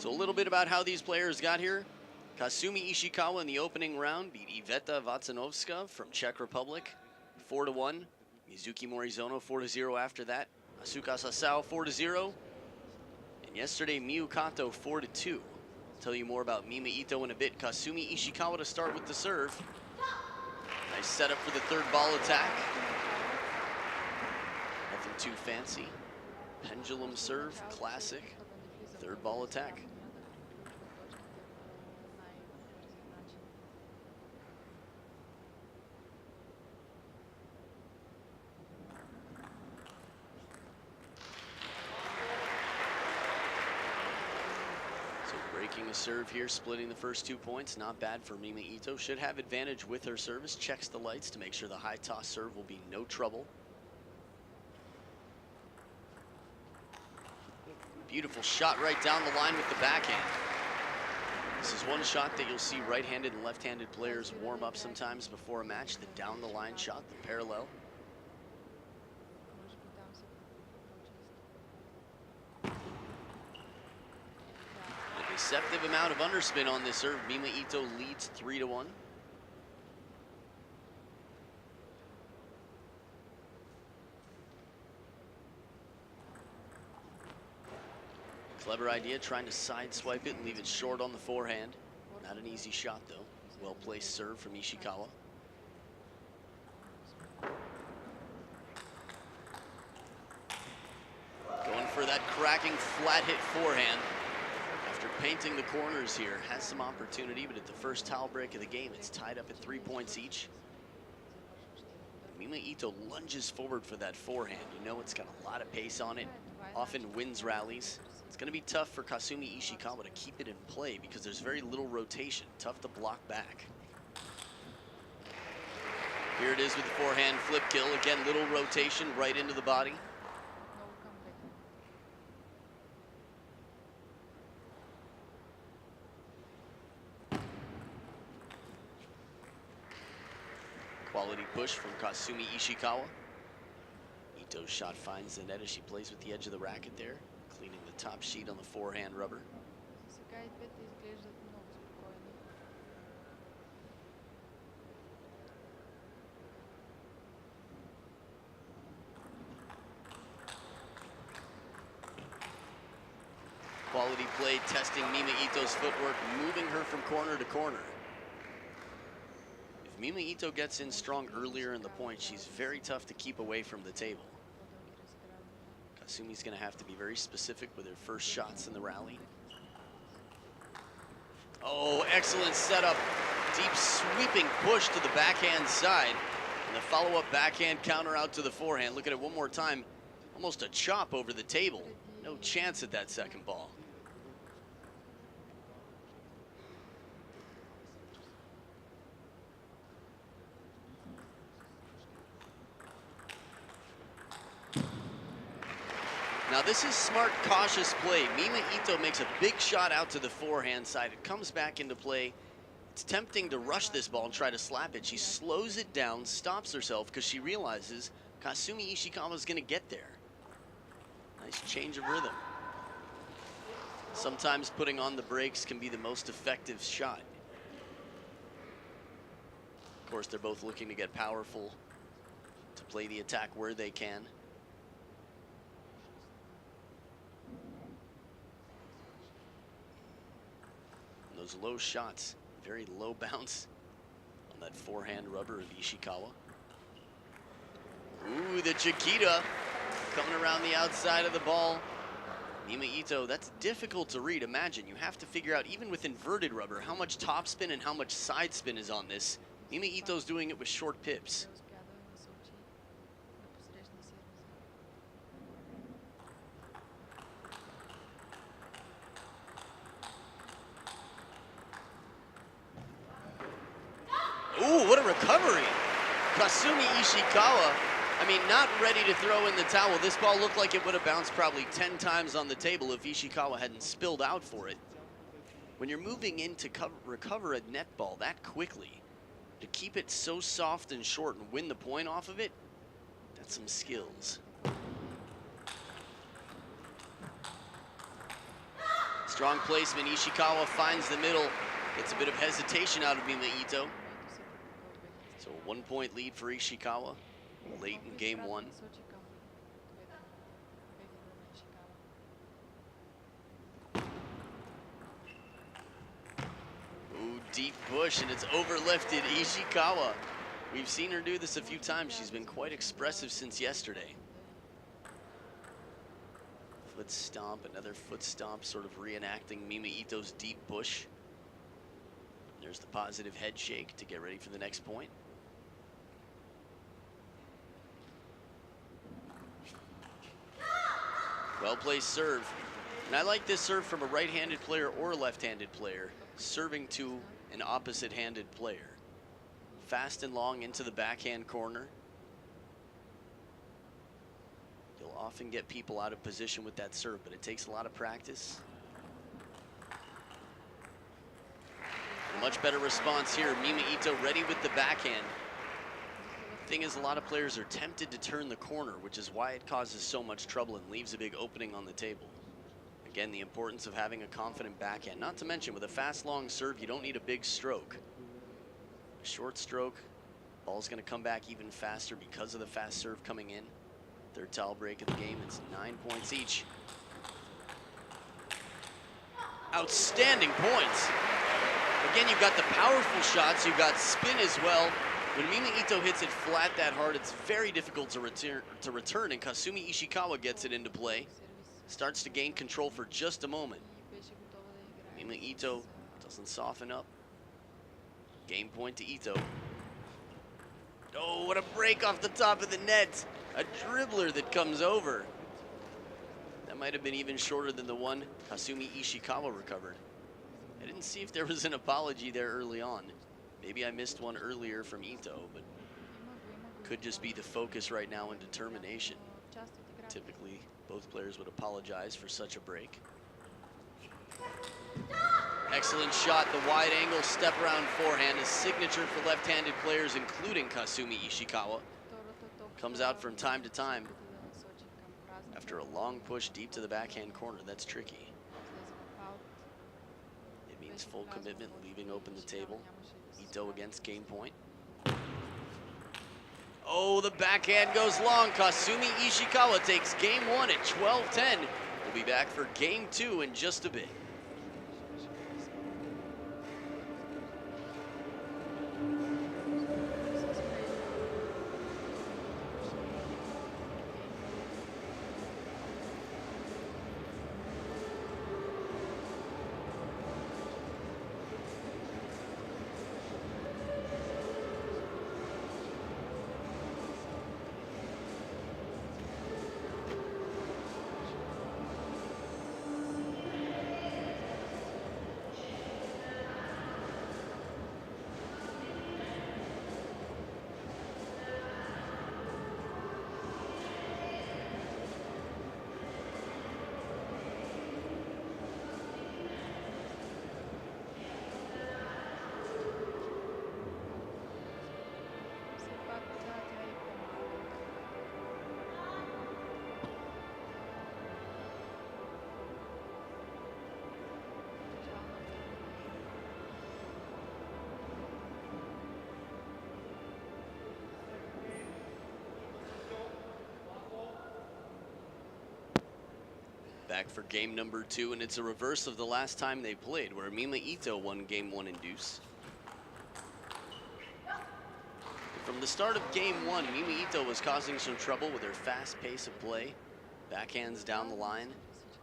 So a little bit about how these players got here. Kasumi Ishikawa in the opening round beat Iveta Vacanovska from Czech Republic 4-1. Mizuki Morizono 4-0 after that. Asuka Sasao 4-0. And yesterday Miyu Kato 4-2. Tell you more about Mima Ito in a bit. Kasumi Ishikawa to start with the serve. Nice setup for the third ball attack. Nothing too fancy. Pendulum serve, classic. Third ball attack. Breaking a serve here, splitting the first 2 points. Not bad for Mima Ito. Should have advantage with her service. Checks the lights to make sure the high toss serve will be no trouble. Beautiful shot right down the line with the backhand. This is one shot that you'll see right-handed and left-handed players warm up sometimes before a match. The down the line shot, the parallel. Deceptive amount of underspin on this serve. Mima Ito leads 3-1. Clever idea, trying to side swipe it and leave it short on the forehand. Not an easy shot though. Well placed serve from Ishikawa. Going for that cracking flat hit forehand. After painting the corners here, has some opportunity, but at the first towel break of the game, it's tied up at 3 points each. Mima Ito lunges forward for that forehand. You know it's got a lot of pace on it, often wins rallies. It's going to be tough for Kasumi Ishikawa to keep it in play because there's very little rotation. Tough to block back. Here it is with the forehand flip kill. Again, little rotation right into the body. Quality push from Kasumi Ishikawa. Ito's shot finds the net as she plays with the edge of the racket there, cleaning the top sheet on the forehand rubber. Quality play testing Mima Ito's footwork, moving her from corner to corner. Mima Ito gets in strong earlier in the point, she's very tough to keep away from the table. Kasumi's going to have to be very specific with her first shots in the rally. Oh, excellent setup. Deep sweeping push to the backhand side. And the follow-up backhand counter out to the forehand. Look at it one more time. Almost a chop over the table. No chance at that second ball. Now this is smart, cautious play. Mima Ito makes a big shot out to the forehand side. It comes back into play. It's tempting to rush this ball and try to slap it. She slows it down, stops herself because she realizes Kasumi Ishikawa is going to get there. Nice change of rhythm. Sometimes putting on the brakes can be the most effective shot. Of course, they're both looking to get powerful, to play the attack where they can. Those low shots, very low bounce on that forehand rubber of Ishikawa. Ooh, the Chiquita coming around the outside of the ball. Mima Ito, that's difficult to read. Imagine, you have to figure out, even with inverted rubber, how much topspin and how much side spin is on this. Mima Ito's doing it with short pips. Ooh, what a recovery. Kasumi Ishikawa, I mean, not ready to throw in the towel. This ball looked like it would have bounced probably 10 times on the table if Ishikawa hadn't spilled out for it. When you're moving in to recover a net ball that quickly, to keep it so soft and short and win the point off of it, that's some skills. Strong placement. Ishikawa finds the middle. Gets a bit of hesitation out of Mima Ito. So a 1-point lead for Ishikawa late in game one. Ooh, deep push, and it's overlifted. Ishikawa. We've seen her do this a few times. She's been quite expressive since yesterday. Foot stomp, another foot stomp, sort of reenacting Mima Ito's deep push. There's the positive head shake to get ready for the next point. Well-placed serve. And I like this serve from a right-handed player or a left-handed player, serving to an opposite-handed player. Fast and long into the backhand corner. You'll often get people out of position with that serve, but it takes a lot of practice. A much better response here. Mima Ito ready with the backhand. Thing is, a lot of players are tempted to turn the corner, which is why it causes so much trouble and leaves a big opening on the table. Again, the importance of having a confident backhand. Not to mention, with a fast, long serve, you don't need a big stroke. A short stroke, ball's going to come back even faster because of the fast serve coming in. Third towel break of the game. It's 9 points each. Outstanding points. Again, you've got the powerful shots, you've got spin as well. When Mima Ito hits it flat that hard, it's very difficult to return, and Kasumi Ishikawa gets it into play. Starts to gain control for just a moment. Mima Ito doesn't soften up. Game point to Ito. Oh, what a break off the top of the net. A dribbler that comes over. That might have been even shorter than the one Kasumi Ishikawa recovered. I didn't see if there was an apology there early on. Maybe I missed one earlier from Ito, but could just be the focus right now and determination. Typically, both players would apologize for such a break. Excellent shot, the wide angle step around forehand, a signature for left-handed players, including Kasumi Ishikawa. Comes out from time to time after a long push deep to the backhand corner. That's tricky. It means full commitment, leaving open the table. Ito against game point. Oh, the backhand goes long. Kasumi Ishikawa takes game one at 12-10. We'll be back for game two in just a bit. Back for game number two, and it's a reverse of the last time they played, where Mima Ito won game one in deuce. From the start of game one, Mima Ito was causing some trouble with her fast pace of play. Backhands down the line,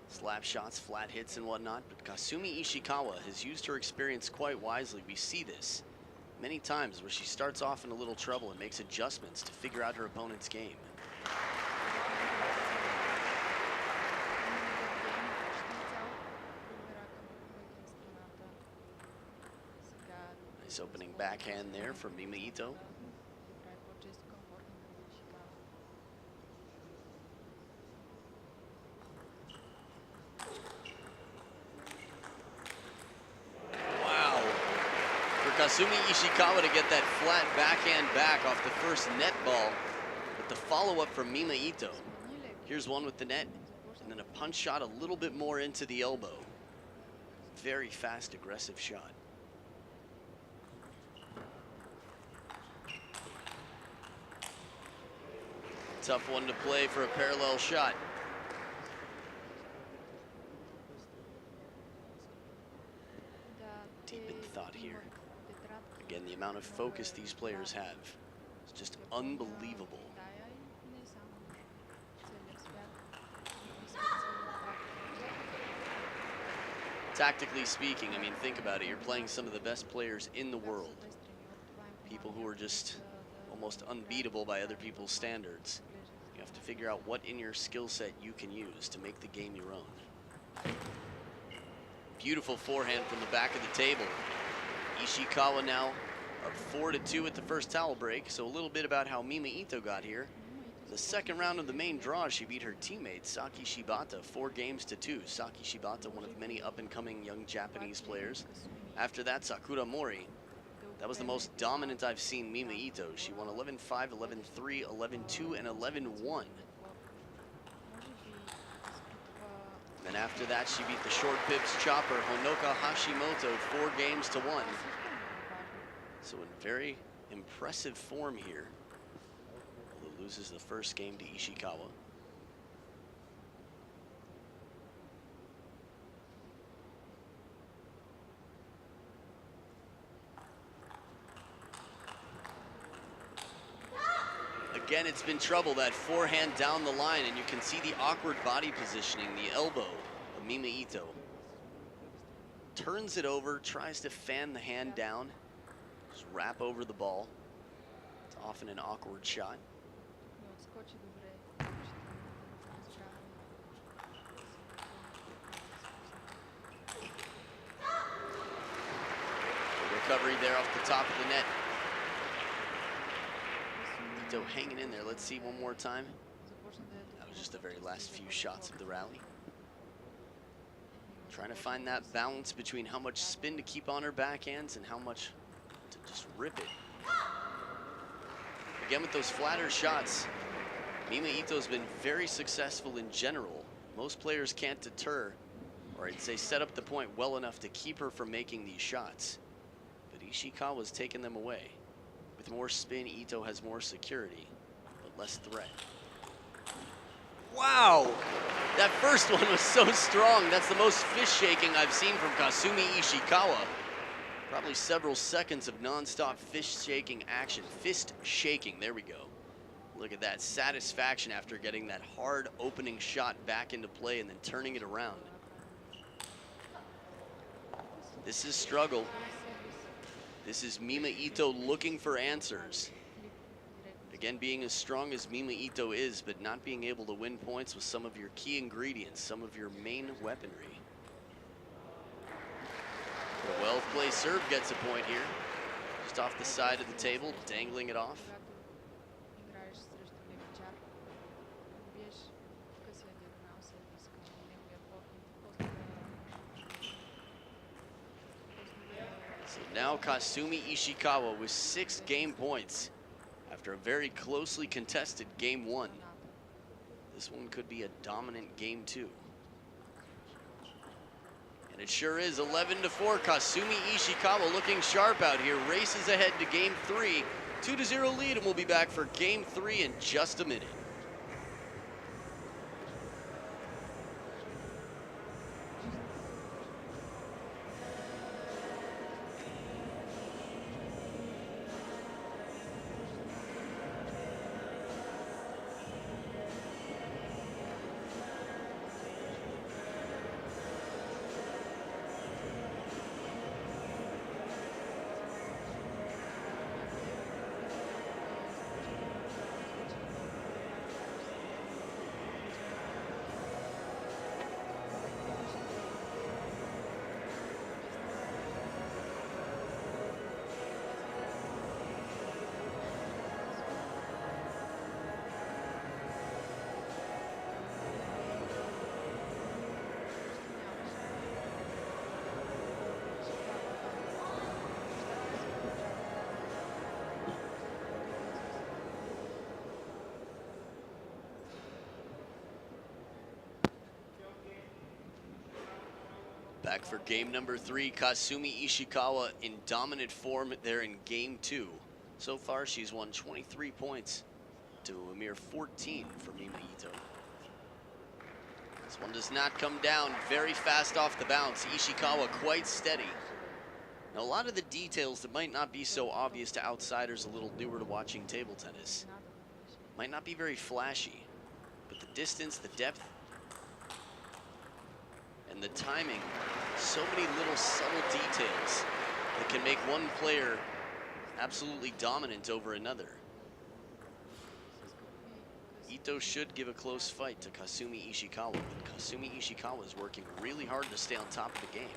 slap shots, flat hits and whatnot, but Kasumi Ishikawa has used her experience quite wisely. We see this many times where she starts off in a little trouble and makes adjustments to figure out her opponent's game. Nice opening backhand there from Mima Ito. Wow. For Kasumi Ishikawa to get that flat backhand back off the first net ball, but the follow-up from Mima Ito. Here's one with the net, and then a punch shot a little bit more into the elbow. very fast, aggressive shot. Tough one to play for a parallel shot. Deep in thought here. Again, the amount of focus these players have is just unbelievable. Tactically speaking, I mean, think about it. You're playing some of the best players in the world. People who are just almost unbeatable by other people's standards. You have to figure out what in your skill set you can use to make the game your own. Beautiful forehand from the back of the table. Ishikawa now up 4-2 at the first towel break. So a little bit about how Mima Ito got here. The second round of the main draw, she beat her teammate Saki Shibata 4-2. Saki Shibata, one of many up-and-coming young Japanese players. After that, Sakura Mori. That was the most dominant I've seen Mima Ito. She won 11-5, 11-3, 11-2, and 11-1. And after that, she beat the short pips chopper Honoka Hashimoto 4-1. So in very impressive form here. Although loses the first game to Ishikawa. Again, it's been trouble, that forehand down the line, and you can see the awkward body positioning, the elbow of Mima Ito. Turns it over, tries to fan the hand down, just wrap over the ball. It's often an awkward shot. The recovery there off the top of the net. Ito hanging in there. Let's see one more time. That was just the very last few shots of the rally. Trying to find that balance between how much spin to keep on her backhands and how much to just rip it. Again, with those flatter shots, Mima Ito's been very successful in general. Most players can't deter, or I'd say set up the point well enough to keep her from making these shots. But Ishikawa's taken them away. With more spin, Ito has more security, but less threat. Wow! That first one was so strong. That's the most fist shaking I've seen from Kasumi Ishikawa. Probably several seconds of non-stop fist shaking action. Fist shaking, there we go. Look at that satisfaction after getting that hard opening shot back into play and then turning it around. This is struggle. This is Mima Ito looking for answers. Again, being as strong as Mima Ito is, but not being able to win points with some of your key ingredients, some of your main weaponry. A well-placed serve gets a point here. Just off the side of the table, dangling it off. Now Kasumi Ishikawa with 6 game points after a very closely contested game 1. This one could be a dominant game 2. And it sure is. 11-4. Kasumi Ishikawa looking sharp out here. Races ahead to game 3. 2-0 lead, and we'll be back for game 3 in just a minute. Back for game number 3. Kasumi Ishikawa in dominant form there in game 2. So far, she's won 23 points to a mere 14 for Mima Ito. This one does not come down. Very fast off the bounce. Ishikawa quite steady. Now, a lot of the details that might not be so obvious to outsiders a little newer to watching table tennis might not be very flashy, but the distance, the depth, and the timing, so many little subtle details that can make one player absolutely dominant over another. Ito should give a close fight to Kasumi Ishikawa, but Kasumi Ishikawa is working really hard to stay on top of the game.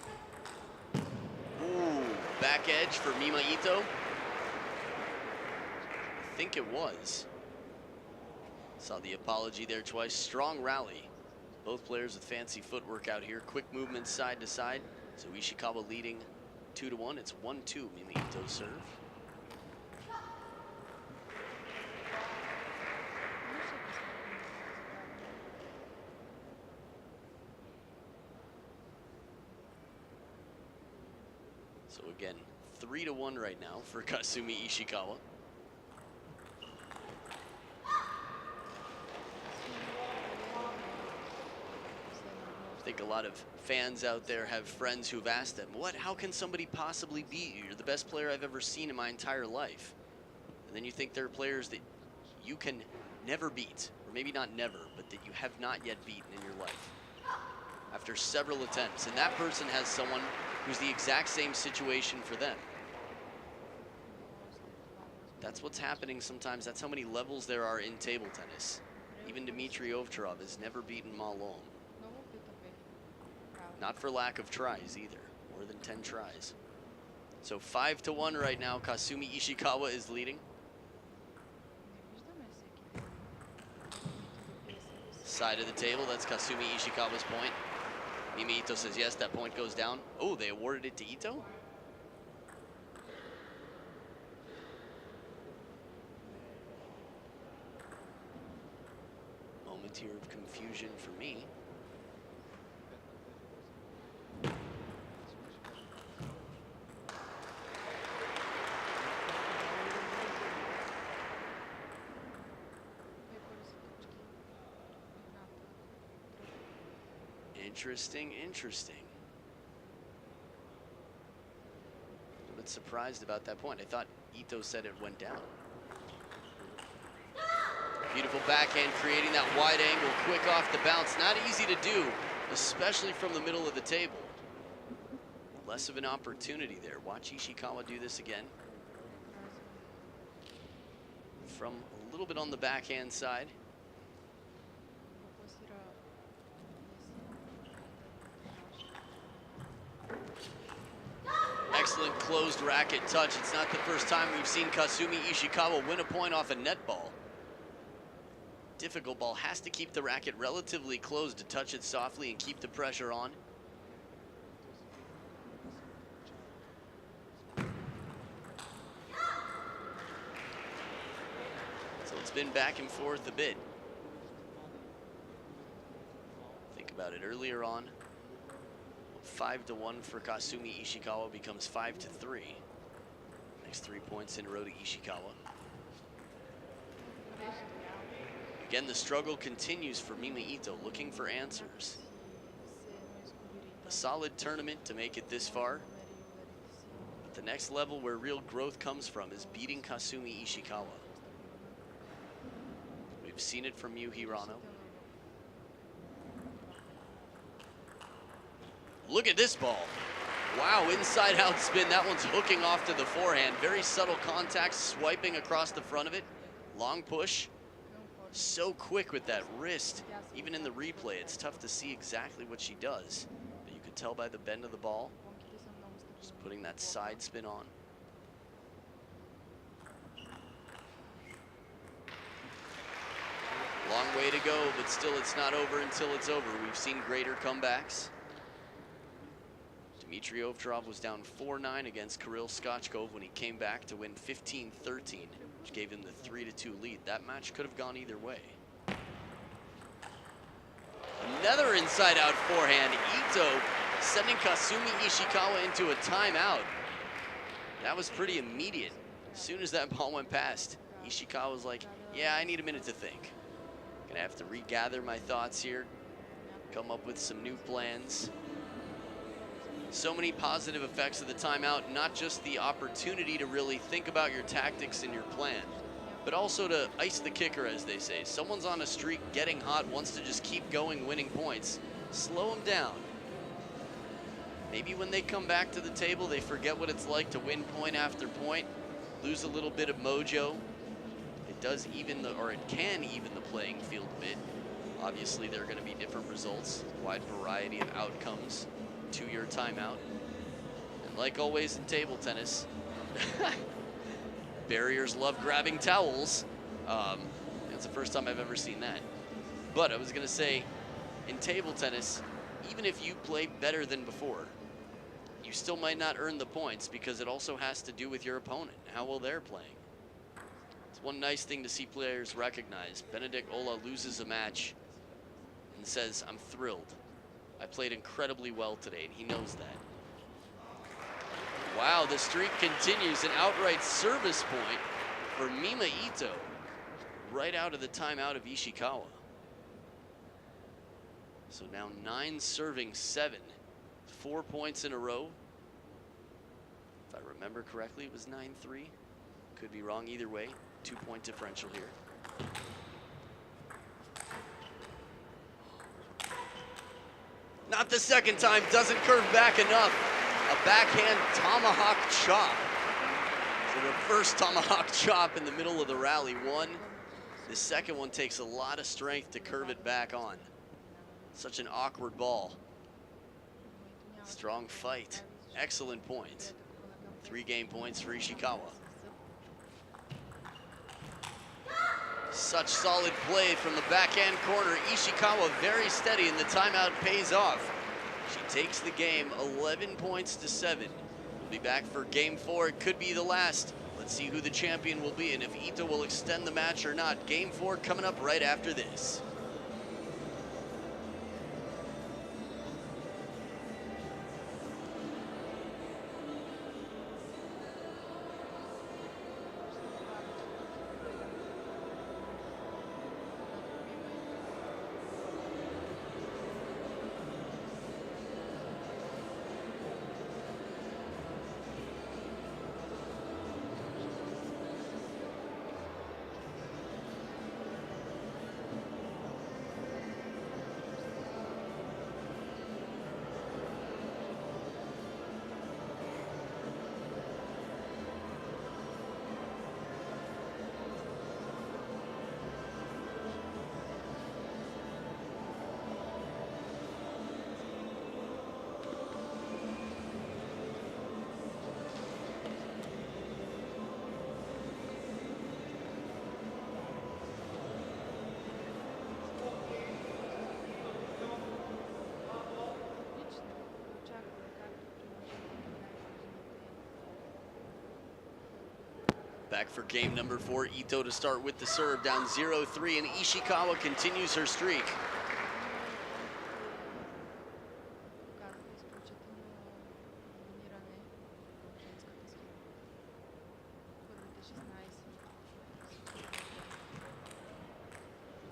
Ooh, back edge for Mima Ito. I think it was. Saw the apology there twice. Strong rally. Both players with fancy footwork out here. Quick movements side to side. So Ishikawa leading 2-1. It's 1-2, Mima Ito's serve. So again, 3-1 right now for Kasumi Ishikawa. I think a lot of fans out there have friends who've asked them, how can somebody possibly beat you? You're the best player I've ever seen in my entire life. And then you think there are players that you can never beat, or maybe not never, but that you have not yet beaten in your life after several attempts. And that person has someone who's the exact same situation for them. That's what's happening sometimes. That's how many levels there are in table tennis. Even Dmitry Ovtcharov has never beaten Ma Long. Not for lack of tries either. More than 10 tries. So 5-1 right now. Kasumi Ishikawa is leading. Side of the table, that's Kasumi Ishikawa's point. Mima Ito says yes, that point goes down. Oh, they awarded it to Ito? Moment here of confusion for me. Interesting. A little bit surprised about that point. I thought Ito said it went down. Beautiful backhand, creating that wide angle, quick off the bounce. Not easy to do, especially from the middle of the table. Less of an opportunity there. Watch Ishikawa do this again. From a little bit on the backhand side. Excellent closed racket touch. It's not the first time we've seen Kasumi Ishikawa win a point off a net ball. Difficult ball, has to keep the racket relatively closed to touch it softly and keep the pressure on. So it's been back and forth a bit. Think about it earlier on. 5-1 for Kasumi Ishikawa becomes 5-3. Next 3 points in a row to Ishikawa. Again, the struggle continues for Mima Ito, looking for answers. A solid tournament to make it this far. But the next level where real growth comes from is beating Kasumi Ishikawa. We've seen it from Yu Hirano. Look at this ball. Wow, inside out spin. That one's hooking off to the forehand. Very subtle contact, swiping across the front of it. Long push. So quick with that wrist. Even in the replay, it's tough to see exactly what she does. But you could tell by the bend of the ball. Just putting that side spin on. Long way to go, but still it's not over until it's over. We've seen greater comebacks. Dmitry Ovtcharov was down 4-9 against Kirill Skachkov when he came back to win 15-13, which gave him the 3-2 lead. That match could have gone either way. Another inside-out forehand. Ito sending Kasumi Ishikawa into a timeout. That was pretty immediate. As soon as that ball went past, Ishikawa was like, yeah, I need a minute to think. Gonna have to regather my thoughts here, come up with some new plans. So many positive effects of the timeout, not just the opportunity to really think about your tactics and your plan, but also to ice the kicker, as they say. Someone's on a streak, getting hot, wants to just keep going, winning points. Slow them down. Maybe when they come back to the table, they forget what it's like to win point after point, lose a little bit of mojo. It does even the, or it can even the playing field a bit. Obviously, there are going to be different results, wide variety of outcomes to your timeout. And like always in table tennis, barriers love grabbing towels. It's the first time I've ever seen that. But I was going to say, in table tennis, even if you play better than before, you still might not earn the points because it also has to do with your opponent, how well they're playing. It's one nice thing to see players recognize. Benedict Ola loses a match and says, I'm thrilled. I played incredibly well today, and he knows that. Wow, the streak continues. An outright service point for Mima Ito right out of the timeout of Ishikawa. So now 9 serving 7. 4 points in a row. If I remember correctly, it was 9-3. Could be wrong either way. 2-point differential here. Not the second time, doesn't curve back enough. A backhand tomahawk chop. So the first tomahawk chop in the middle of the rally won. The second one takes a lot of strength to curve it back on. Such an awkward ball. Strong fight. Excellent point. 3 game points for Ishikawa. Such solid play from the backhand corner. Ishikawa very steady, and the timeout pays off. She takes the game 11 points to 7. We'll be back for game 4. It could be the last. Let's see who the champion will be and if Ito will extend the match or not. Game 4 coming up right after this. Back for game number 4, Ito to start with the serve, down 0-3, and Ishikawa continues her streak.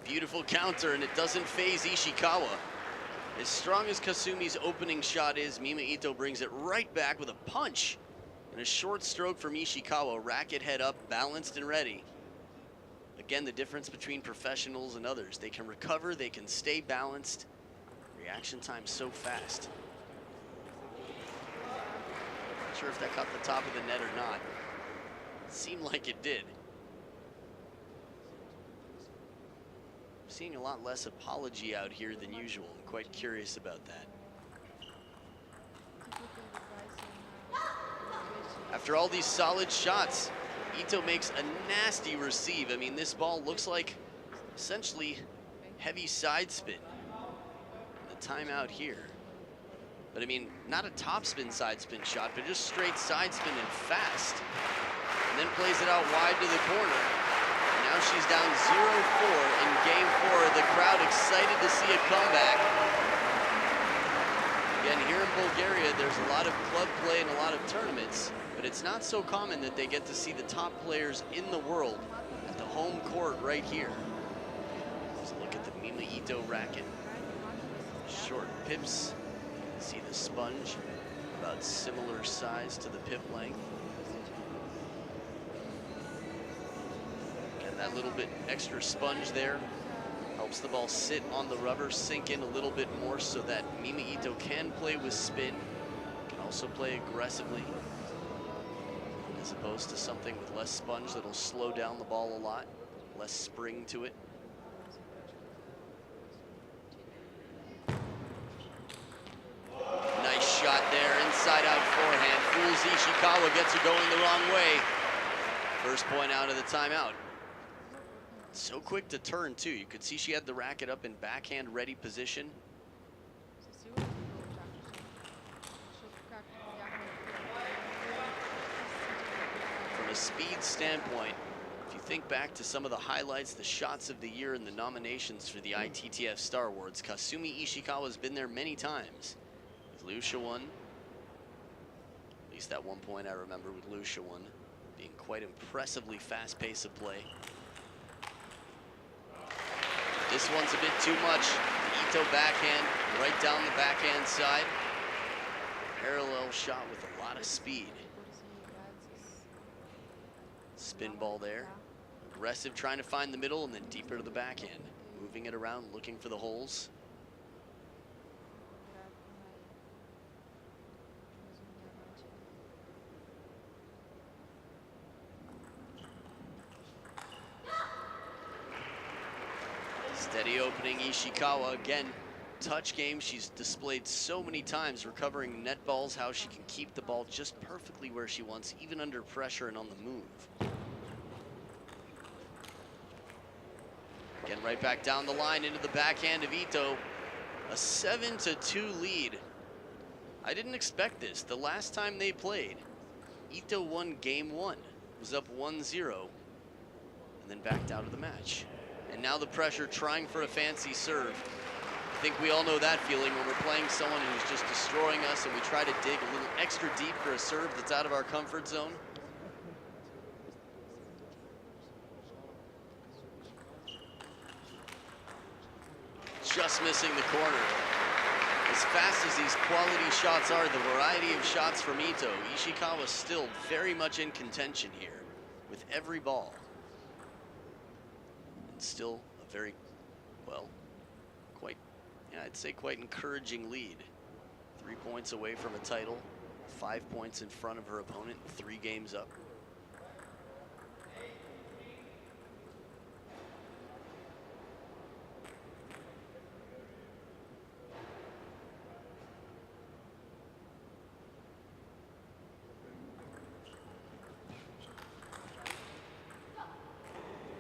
Beautiful counter, and it doesn't phase Ishikawa. As strong as Kasumi's opening shot is, Mima Ito brings it right back with a punch. And a short stroke from Ishikawa, racket head up, balanced and ready. Again, the difference between professionals and others. They can recover, they can stay balanced. Reaction time so fast. Not sure if that caught the top of the net or not. It seemed like it did. I'm seeing a lot less apology out here than usual. I'm quite curious about that. After all these solid shots, Ito makes a nasty receive. I mean, this ball looks like essentially heavy side spin. The timeout here. But I mean, not a topspin side spin shot, but just straight side spin and fast. And then plays it out wide to the corner. And now she's down 0-4 in game 4. The crowd excited to see a comeback. Again, here in Bulgaria, there's a lot of club play and a lot of tournaments, but it's not so common that they get to see the top players in the world at the home court right here. Let's look at the Mima Ito racket. Short pips. You can see the sponge, about similar size to the pip length. And that little bit extra sponge there helps the ball sit on the rubber, sink in a little bit more so that Mima Ito can play with spin, can also play aggressively, as opposed to something with less sponge that'll slow down the ball a lot, less spring to it. Nice shot there, inside out forehand, fools Ishikawa, gets her going the wrong way. First point out of the timeout. So quick to turn too. You could see she had the racket up in backhand ready position. From a speed standpoint, if you think back to some of the highlights, the shots of the year and the nominations for the ITTF Star Awards, Kasumi Ishikawa has been there many times. With Lucia won. At least that one point I remember with Lucia won, being quite impressively fast pace of play. This one's a bit too much. Ito backhand, right down the backhand side. Parallel shot with a lot of speed. Spin ball there. Aggressive, trying to find the middle, and then deeper to the backhand. Moving it around, looking for the holes. Steady opening Ishikawa. Again, touch game she's displayed so many times, recovering net balls, how she can keep the ball just perfectly where she wants, even under pressure and on the move. Again, right back down the line into the backhand of Ito. A 7-2 lead. I didn't expect this. The last time they played, Ito won game 1, was up 1-0, and then backed out of the match. And now the pressure, trying for a fancy serve. I think we all know that feeling when we're playing someone who's just destroying us and we try to dig a little extra deep for a serve that's out of our comfort zone. Just missing the corner. As fast as these quality shots are, the variety of shots from Ito, Ishikawa still very much in contention here with every ball. Still a very, well, quite, yeah, I'd say quite encouraging lead. 3 points away from a title, 5 points in front of her opponent, 3 games up.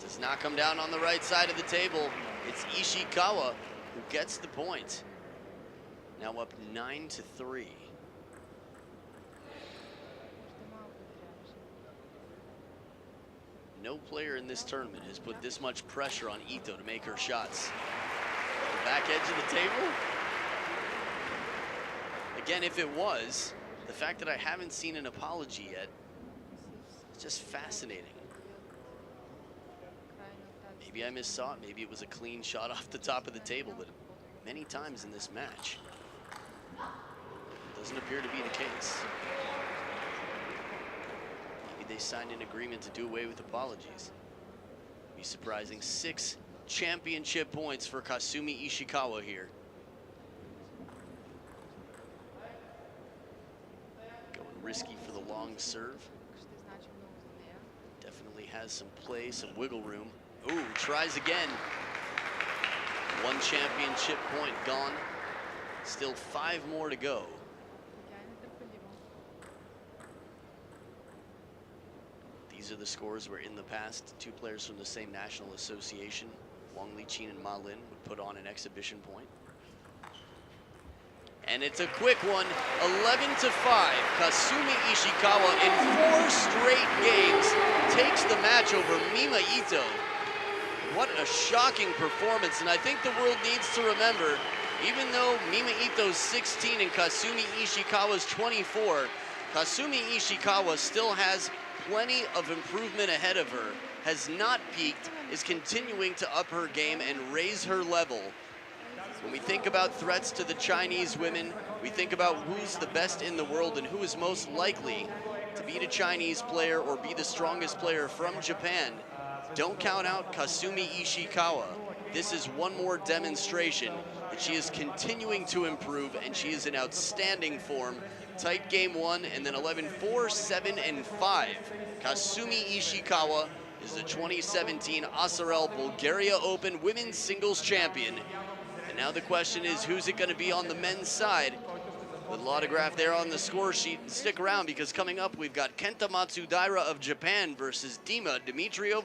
Does not come down on the right side of the table. It's Ishikawa who gets the point. Now up 9-3. No player in this tournament has put this much pressure on Ito to make her shots. The back edge of the table. Again, if it was, the fact that I haven't seen an apology yet, it's just fascinating. Maybe I missaw it, maybe it was a clean shot off the top of the table, but many times in this match, it doesn't appear to be the case. Maybe they signed an agreement to do away with apologies. Be surprising. 6 championship points for Kasumi Ishikawa here. Going risky for the long serve. Definitely has some play, some wiggle room. Ooh, tries again. 1 championship point gone. Still 5 more to go. These are the scores where in the past 2 players from the same national association, Wang Lichin and Ma Lin, would put on an exhibition point. And it's a quick one, 11-5. Kasumi Ishikawa in 4 straight games takes the match over Mima Ito. What a shocking performance, and I think the world needs to remember Even though Mima Ito's 16 and Kasumi Ishikawa's 24, Kasumi Ishikawa still has plenty of improvement ahead of her, has not peaked, is continuing to up her game and raise her level. When we think about threats to the Chinese women, we think about who's the best in the world and who is most likely to beat a Chinese player or be the strongest player from Japan. Don't count out Kasumi Ishikawa. This is one more demonstration that she is continuing to improve, and she is in outstanding form. Tight game 1 and then 11-4, 7, and 5. Kasumi Ishikawa is the 2017 Asarel Bulgaria Open Women's Singles Champion. And now the question is, who's it going to be on the men's side? With autograph there on the score sheet. Stick around, because coming up we've got Kenta Matsudaira of Japan versus Dima Dimitriov